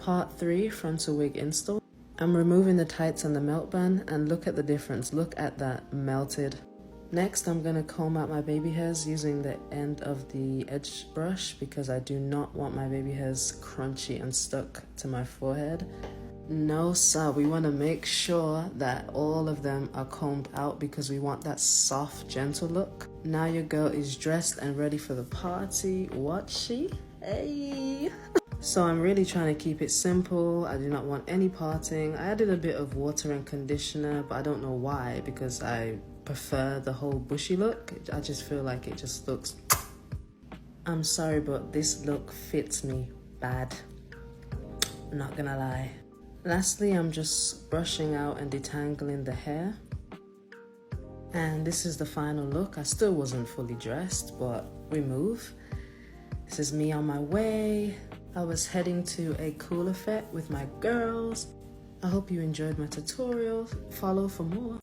Part 3, frontal wig install. I'm removing the tights and the melt band, and look at the difference. Look at that melted. Next, I'm gonna comb out my baby hairs using the end of the edge brush because I do not want my baby hairs crunchy and stuck to my forehead. No sir, we wanna make sure that all of them are combed out because we want that soft, gentle look. Now your girl is dressed and ready for the party. What she? Hey! So I'm really trying to keep it simple. I do not want any parting. I added a bit of water and conditioner, but I don't know why, because I prefer the whole bushy look. I just feel like it just looks... I'm sorry, but this look fits me bad. Not gonna lie. Lastly, I'm just brushing out and detangling the hair. And this is the final look. I still wasn't fully dressed, but we move. This is me on my way. I was heading to a cool effect with my girls. I hope you enjoyed my tutorial. Follow for more.